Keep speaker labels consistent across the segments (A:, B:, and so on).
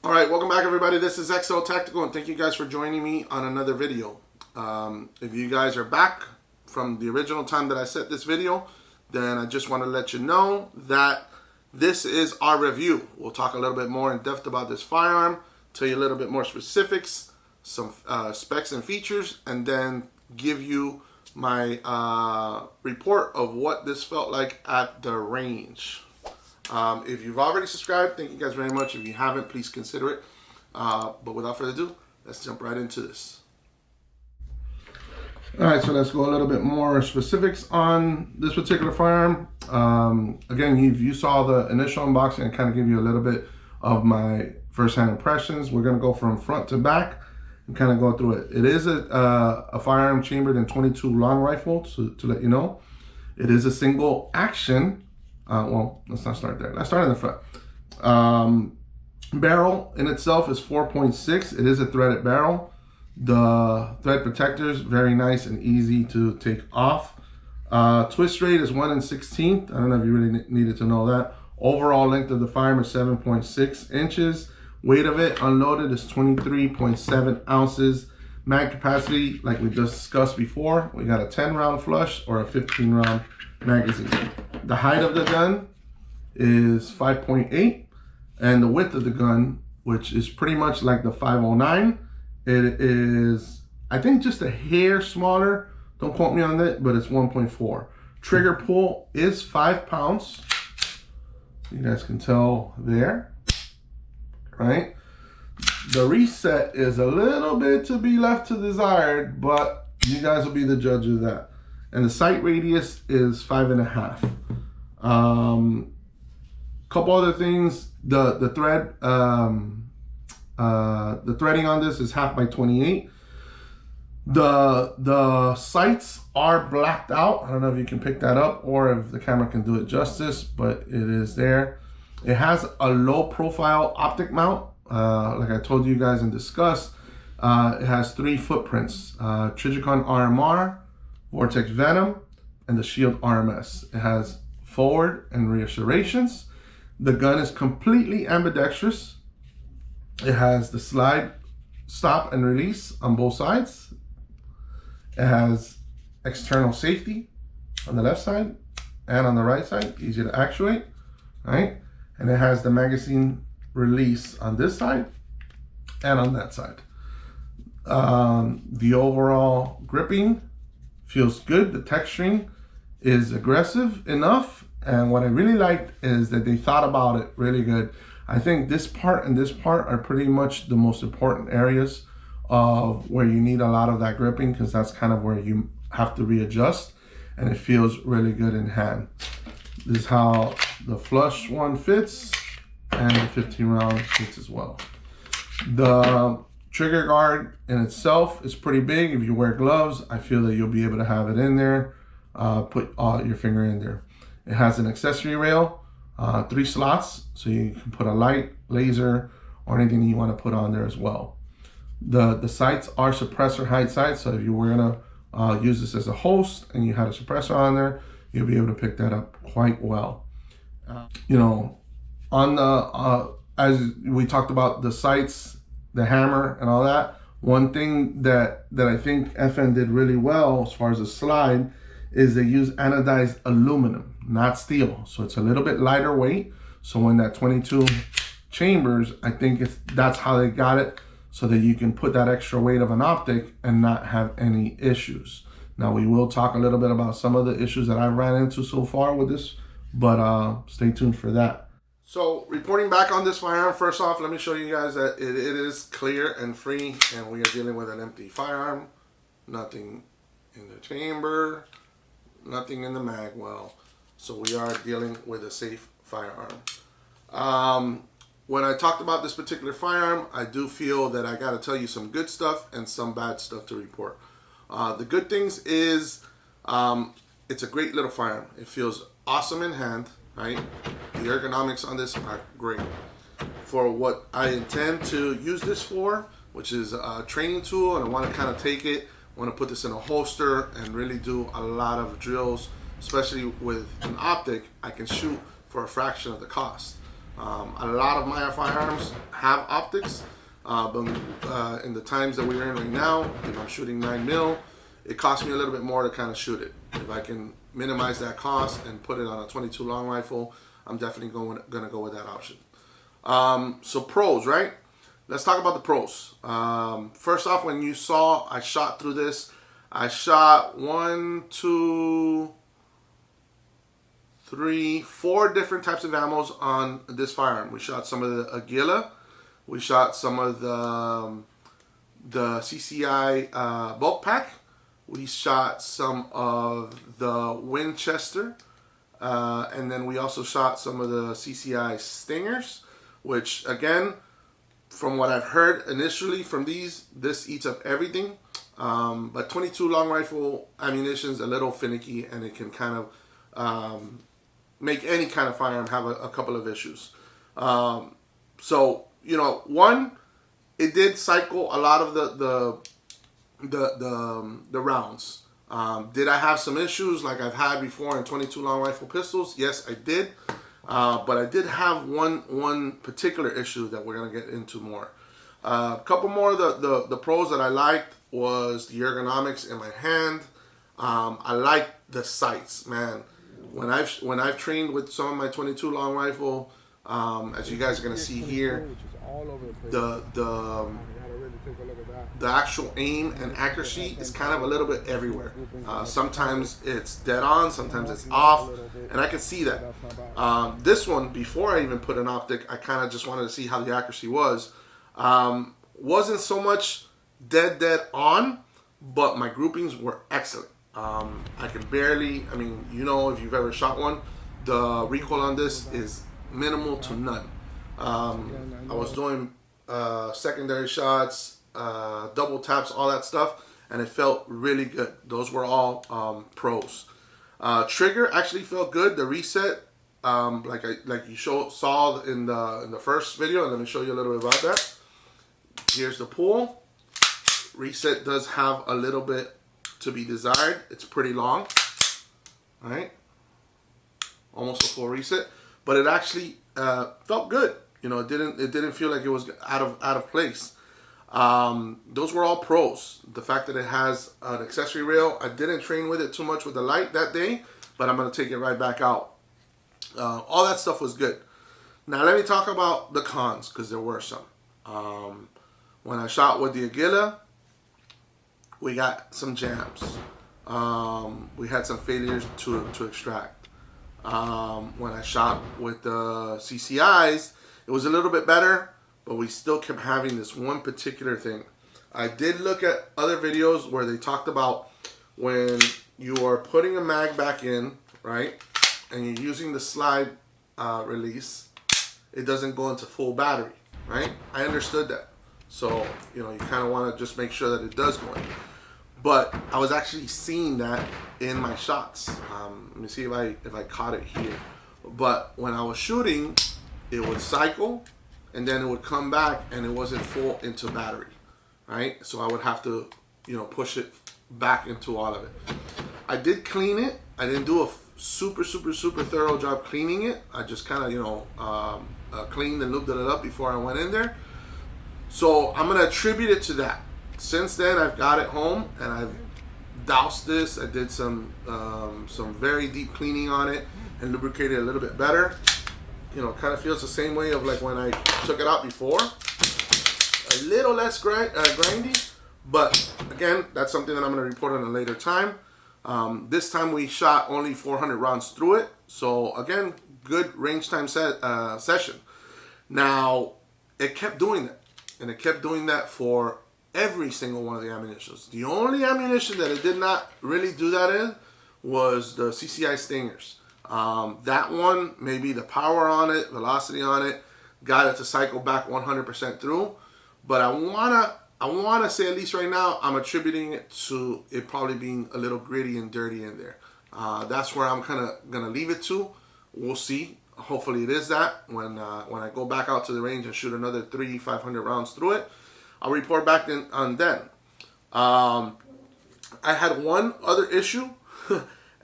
A: All right, welcome back everybody. This is Xltactical and thank you guys for joining me on another video. If you guys are back from the original time that I set this video, then I just want to let you know that this is our review. We'll talk a little bit more in depth about this firearm, tell you a little bit more specifics, some specs and features, and then give you my report of what this felt like at the range. If you've already subscribed, thank you guys very much. If you haven't, please consider it. But without further ado, let's jump right into this. All right, so let's go a little bit more specifics on this particular firearm. Again, you saw the initial unboxing and kind of give you a little bit of my first-hand impressions. We're going to go from front to back and kind of go through it. It is a firearm chambered in 22 long rifle, to let you know. It is a single action. Well, let's not start there. Let's start in the front. Barrel in itself is 4.6. It is a threaded barrel. The thread protectors, very nice and easy to take off. Twist rate is 1 1/16. I don't know if you really needed to know that. Overall length of the firearm is 7.6 inches. Weight of it unloaded is 23.7 ounces. Mag capacity, like we discussed before, we got a 10-round flush or a 15-round magazine. The height of the gun is 5.8, and the width of the gun, which is pretty much like the 509, it is, I think, just a hair smaller. Don't quote me on that, but it's 1.4. Trigger pull is 5 pounds. You guys can tell there, right? The reset is a little bit to be left to desired, but you guys will be the judge of that. And the sight radius is 5.5. Couple other things. The threading on this is 1/2 by 28. The sights are blacked out. I don't know if you can pick that up or if the camera can do it justice, but it is there. It has a low profile optic mount. Like I told you guys and discussed, it has 3 footprints: Trigicon RMR, Vortex Venom, and the Shield RMS. It has forward and rear serrations. The gun is completely ambidextrous. It has the slide, stop, and release on both sides. It has external safety on the left side and on the right side, easy to actuate, right? And it has the magazine release on this side and on that side. The overall gripping feels good. The texturing is aggressive enough, and what I really liked is that they thought about it really good. I think this part and this part are pretty much the most important areas of where you need a lot of that gripping, because that's kind of where you have to readjust, and it feels really good in hand. This is how the flush one fits, and the 15 round fits as well. The trigger guard in itself is pretty big. If you wear gloves, I feel that you'll be able to have it in there. Put your finger in there. It has an accessory rail, 3 slots, so you can put a light, laser, or anything you want to put on there as well. The sights are suppressor height sights, so if you were gonna use this as a host and you had a suppressor on there, you'll be able to pick that up quite well. You know, on the as we talked about the sights, the hammer, and all that, one thing that I think FN did really well as far as the slide is they use anodized aluminum, not steel. So it's a little bit lighter weight. So when that 22 chambers, I think that's how they got it, so that you can put that extra weight of an optic and not have any issues. Now we will talk a little bit about some of the issues that I've ran into so far with this, but stay tuned for that. So reporting back on this firearm, first off, let me show you guys that it is clear and free, and we are dealing with an empty firearm. Nothing in the chamber, nothing in the mag well. So we are dealing with a safe firearm. When I talked about this particular firearm, I do feel that I got to tell you some good stuff and some bad stuff to report. The good things is it's a great little firearm. It feels awesome in hand, right? The ergonomics on this are great. For what I intend to use this for, which is a training tool, and I want to kind of take it, I want to put this in a holster and really do a lot of drills, especially with an optic. I can shoot for a fraction of the cost. A lot of my firearms have optics, but in the times that we're in right now, if I'm shooting 9mm, it costs me a little bit more to kind of shoot it. If I can minimize that cost and put it on a 22 long rifle, I'm definitely going to go with that option. So pros, right? Let's talk about the pros. First off, when you saw I shot through this, I shot 4 different types of ammos on this firearm. We shot some of the Aguila, we shot some of the CCI bulk pack, we shot some of the Winchester, and then we also shot some of the CCI Stingers, which again, from what I've heard initially from this eats up everything. But 22 long rifle ammunition is a little finicky, and it can kind of make any kind of firearm have a couple of issues. So, you know, one, it did cycle a lot of the rounds. Did I have some issues like I've had before in 22 long rifle pistols? Yes, I did. But I did have one particular issue that we're gonna get into more. A couple more of the pros that I liked was the ergonomics in my hand. I like the sights, man. When I've trained with some of my 22 long rifle, as you guys are gonna see here, the actual aim and accuracy is kind of a little bit everywhere. Sometimes it's dead on, sometimes it's off, and I can see that. This one, before I even put an optic, I kind of just wanted to see how the accuracy was. Wasn't so much dead on, but my groupings were excellent. I can barely, I mean, you know, if you've ever shot one, the recoil on this is minimal to none. I was doing secondary shots, double taps, all that stuff, and it felt really good. Those were all pros. Trigger actually felt good. The reset, like you saw in the first video, and let me show you a little bit about that. Here's the pull. Reset does have a little bit to be desired. It's pretty long, all right? Almost a full reset, but it actually felt good. You know, it didn't feel like it was out of place. Those were all pros. The fact that it has an accessory rail, I didn't train with it too much with the light that day, but I'm gonna take it right back out. All that stuff was good. Now let me talk about the cons, because there were some. When I shot with the Aguila, we got some jams. We had some failures to extract. When I shot with the CCIs, it was a little bit better, but we still kept having this one particular thing. I did look at other videos where they talked about when you are putting a mag back in, right, and you're using the slide release, it doesn't go into full battery, right? I understood that. So, you know, you kind of want to just make sure that it does go in. But I was actually seeing that in my shots. Let me see if I caught it here. But when I was shooting, it would cycle, and then it would come back, and it wasn't full into battery, right? So I would have to, you know, push it back into all of it. I did clean it. I didn't do a super thorough job cleaning it. I just kind of, you know, cleaned and lubed it up before I went in there. So I'm gonna attribute it to that. Since then, I've got it home and I've doused this. I did some very deep cleaning on it and lubricated it a little bit better. You know, kind of feels the same way of like when I took it out before. A little less grindy, but again, that's something that I'm gonna report on a later time. This time we shot only 400 rounds through it. So again, good range time session. Now, it kept doing that. And it kept doing that for every single one of the ammunitions. The only ammunition that it did not really do that in was the CCI Stingers. That one, maybe the power on it, velocity on it, got it to cycle back 100% through. But I wanna say, at least right now, I'm attributing it to it probably being a little gritty and dirty in there. That's where I'm kind of gonna leave it to. We'll see. Hopefully it is that. When I go back out to the range and shoot another 500 rounds through it, I'll report back on then. I had one other issue,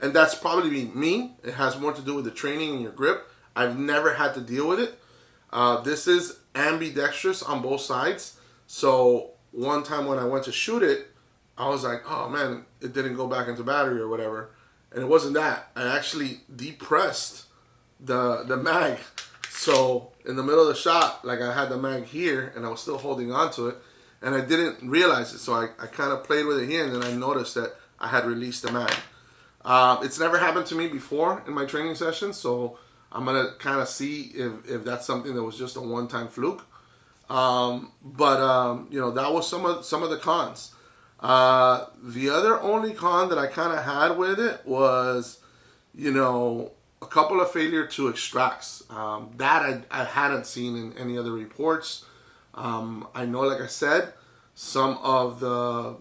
A: and that's probably me. It has more to do with the training and your grip. I've never had to deal with it. This is ambidextrous on both sides. So one time when I went to shoot it, I was like, oh man, it didn't go back into battery or whatever. And it wasn't that. I actually depressed the mag. So in the middle of the shot, like I had the mag here and I was still holding on to it and I didn't realize it. So I kind of played with it here and then I noticed that I had released the mag. It's never happened to me before in my training sessions, so I'm gonna kind of see if that's something that was just a one-time fluke. You know, that was some of the cons. The other only con that I kind of had with it was, you know, a couple of failure to extracts. That I hadn't seen in any other reports. I know, like I said, some of the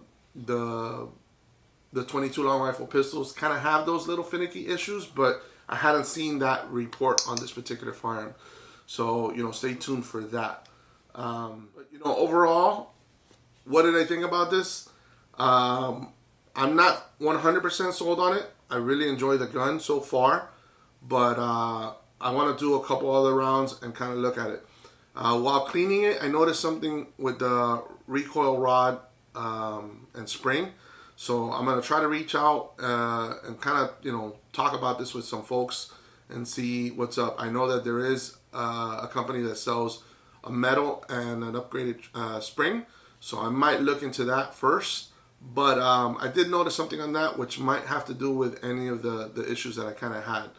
A: 22 long rifle pistols kind of have those little finicky issues, but I hadn't seen that report on this particular firearm. So, you know, stay tuned for that. But, you know, overall, what did I think about this? I'm not 100% sold on it. I really enjoy the gun so far, but I want to do a couple other rounds and kind of look at it. While cleaning it, I noticed something with the recoil rod and spring. So I'm going to try to reach out and kind of, you know, talk about this with some folks and see what's up. I know that there is a company that sells a metal and an upgraded spring. So I might look into that first. But I did notice something on that which might have to do with any of the issues that I kind of had.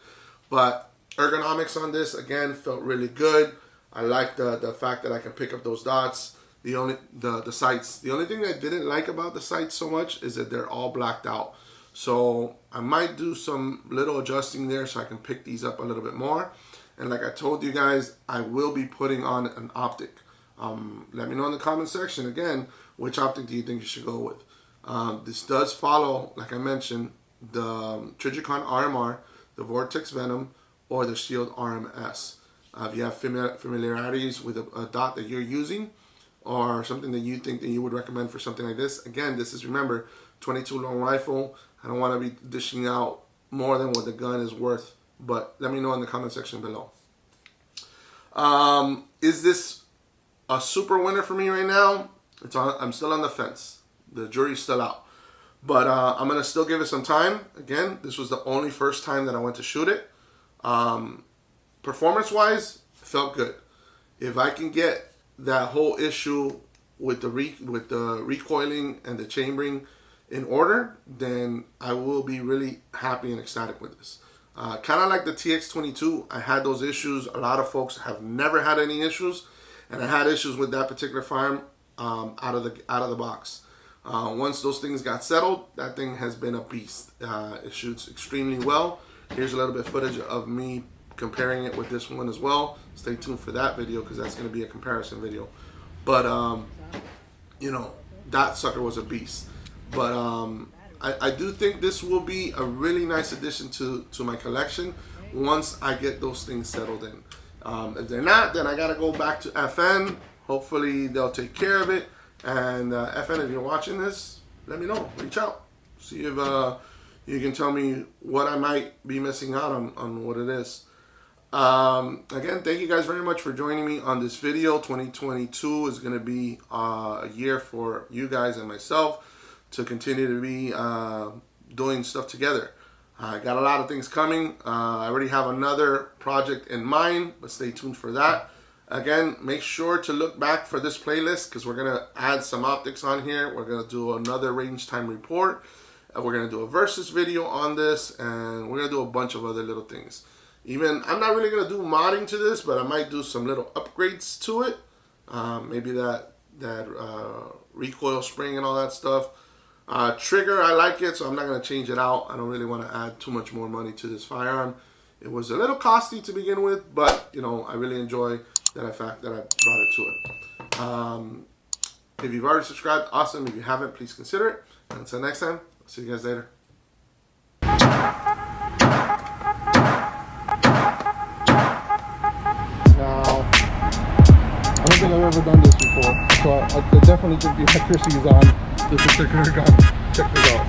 A: But ergonomics on this, again, felt really good. I like the fact that I can pick up those dots. The sights. The only thing I didn't like about the sights so much is that they're all blacked out. So I might do some little adjusting there so I can pick these up a little bit more. And like I told you guys, I will be putting on an optic. Let me know in the comment section, again, which optic do you think you should go with. This does follow, like I mentioned, the Trijicon RMR, the Vortex Venom, or the Shield RMS. If you have familiarities with a dot that you're using, or something that you think that you would recommend for something like this. Again, this is, remember, 22 long rifle. I don't want to be dishing out more than what the gun is worth, but let me know in the comment section below. Is this a super winner for me right now? I'm still on the fence. The jury's still out. But I'm going to still give it some time. Again, this was the only first time that I went to shoot it. Performance-wise, felt good. If I can get that whole issue with the recoiling and the chambering in order, then I will be really happy and ecstatic with this. Kind of like the TX22, I had those issues. A lot of folks have never had any issues, and I had issues with that particular firearm out of the box. Once those things got settled, that thing has been a beast. It shoots extremely well. Here's a little bit of footage of me comparing it with this one as well. Stay tuned for that video because that's going to be a comparison video. But you know, that sucker was a beast. But I do think this will be a really nice addition to my collection once I get those things settled in. If they're not, then I got to go back to FN. Hopefully they'll take care of it. And FN, if you're watching this, let me know. Reach out. See if you can tell me what I might be missing out on what it is. Again, thank you guys very much for joining me on this video. 2022 is going to be a year for you guys and myself to continue to be doing stuff together. I got a lot of things coming. I already have another project in mind, but stay tuned for that. Again, make sure to look back for this playlist because we're going to add some optics on here. We're going to do another range time report. We're going to do a versus video on this, and we're going to do a bunch of other little things. Even, I'm not really going to do modding to this, but I might do some little upgrades to it. Maybe that recoil spring and all that stuff. Trigger, I like it, so I'm not going to change it out. I don't really want to add too much more money to this firearm. It was a little costly to begin with, but, you know, I really enjoy that fact that I brought it to it. If you've already subscribed, awesome. If you haven't, please consider it. And until next time, I'll see you guys later.
B: Now, I don't think I've ever done this before, so I definitely think the electricity is on this particular gun. Check this out.